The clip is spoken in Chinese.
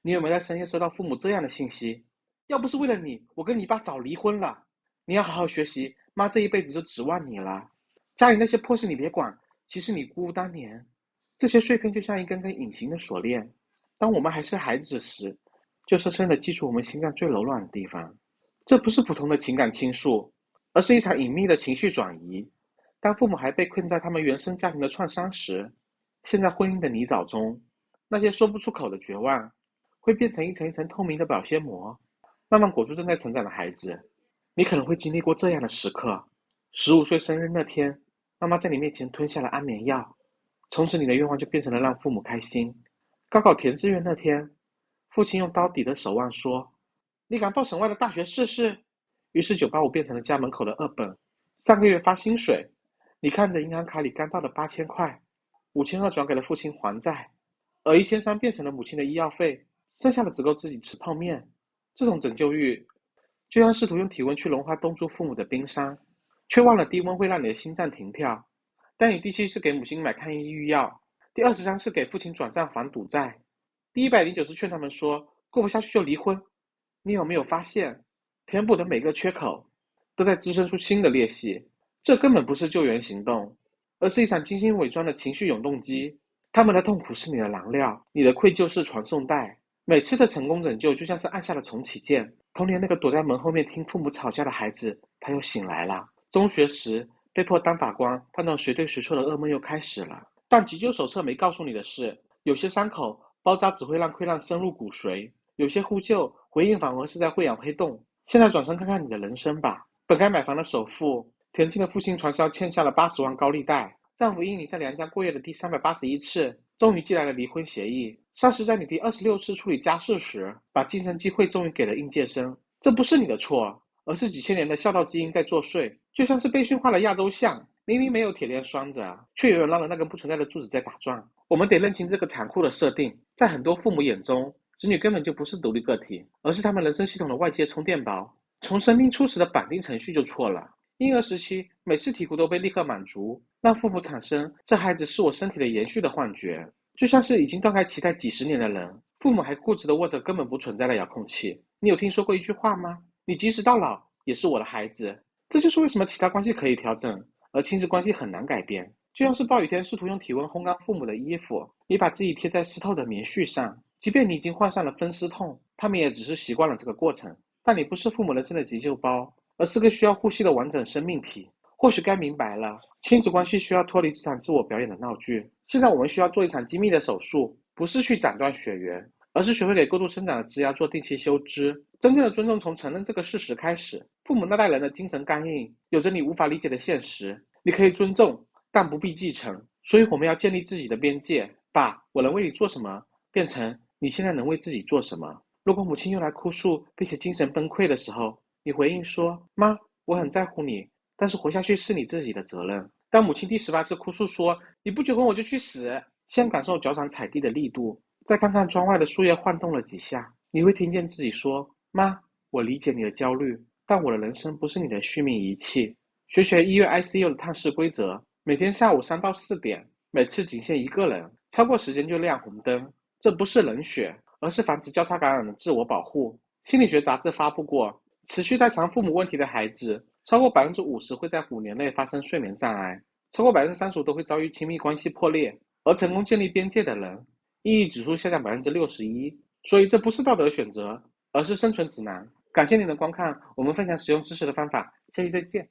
你有没有在深夜收到父母这样的信息？要不是为了你，我跟你爸早离婚了。你要好好学习，妈这一辈子就指望你了。家里那些破事你别管，其实你姑姑当年，这些碎片就像一根根隐形的锁链，当我们还是孩子时，就深深地记住我们心脏最柔软的地方。这不是普通的情感倾诉，而是一场隐秘的情绪转移。当父母还被困在他们原生家庭的创伤时，陷在婚姻的泥沼中，那些说不出口的绝望，会变成一层一层透明的保鲜膜，慢慢裹住正在成长的孩子。你可能会经历过这样的时刻：15岁生日那天，妈妈在你面前吞下了安眠药，从此你的愿望就变成了让父母开心。高考填志愿那天，父亲用刀抵着手腕说：“你敢报省外的大学试试？”于是985变成了家门口的2本。上个月发薪水，你看着银行卡里刚到的8000块，5200转给了父亲还债，而1300变成了母亲的医药费，剩下的只够自己吃泡面。这种拯救欲，就像试图用体温去融化冻住父母的冰山，却忘了低温会让你的心脏停跳。但你第7次给母亲买抗抑郁药，第23次给父亲转账还赌债，第109次劝他们说过不下去就离婚。你有没有发现，填补的每个缺口都在滋生出新的裂隙？这根本不是救援行动，而是一场精心伪装的情绪永动机。他们的痛苦是你的燃料，你的愧疚是传送带。每次的成功拯救就像是按下了重启键。童年那个躲在门后面听父母吵架的孩子，他又醒来了。中学时被迫当法官判断谁对谁错的噩梦又开始了。但急救手册没告诉你的是，有些伤口包扎只会让溃烂深入骨髓，有些呼救回应反而是在会养黑洞。现在转身看看你的人生吧，本该买房的首付，田径的父亲传销欠下了80万高利贷，丈夫因你在娘家过夜的第381次，终于寄来了离婚协议。上司在你第26次处理家事时，把晋升机会终于给了应届生。这不是你的错，而是几千年的孝道基因在作祟，就像是被驯化的亚洲象，明明没有铁链拴着，却有人绕着那根不存在的柱子在打转。我们得认清这个残酷的设定，在很多父母眼中，子女根本就不是独立个体，而是他们人生系统的外接充电宝。从生命初始的绑定程序就错了。婴儿时期，每次啼哭都被立刻满足，让父母产生这孩子是我身体的延续的幻觉，就像是已经断开脐带几十年的人，父母还固执地握着根本不存在的遥控器。你有听说过一句话吗？你即使到老也是我的孩子。这就是为什么其他关系可以调整，而亲子关系很难改变。就像是暴雨天试图用体温烘干父母的衣服，你把自己贴在湿透的棉絮上，即便你已经患上了分尸痛，他们也只是习惯了这个过程。但你不是父母人生的急救包，而是个需要呼吸的完整生命体。或许该明白了，亲子关系需要脱离这场自我表演的闹剧。现在我们需要做一场精密的手术，不是去斩断血缘，而是学会给过度生长的枝芽做定期修枝。真正的尊重从承认这个事实开始。父母那代人的精神刚硬，有着你无法理解的现实。你可以尊重，但不必继承。所以我们要建立自己的边界。爸，我能为你做什么？变成你现在能为自己做什么？如果母亲又来哭诉并且精神崩溃的时候，你回应说：妈，我很在乎你，但是活下去是你自己的责任。当母亲第18次哭诉说你不结婚我就去死，先感受脚掌踩地的力度，再看看窗外的树叶晃动了几下，你会听见自己说：妈，我理解你的焦虑，但我的人生不是你的续命仪器。学学医院 ICU 的探视规则，每天下午3到4点，每次仅限1个人，超过时间就亮红灯。这不是冷血，而是防止交叉感染的自我保护。心理学杂志发布过，持续代偿父母问题的孩子，超过50%会在5年内发生睡眠障碍，超过35%都会遭遇亲密关系破裂，而成功建立边界的人，抑郁指数下降61%。所以这不是道德选择，而是生存指南。感谢您的观看，我们分享实用知识的方法，下期再见。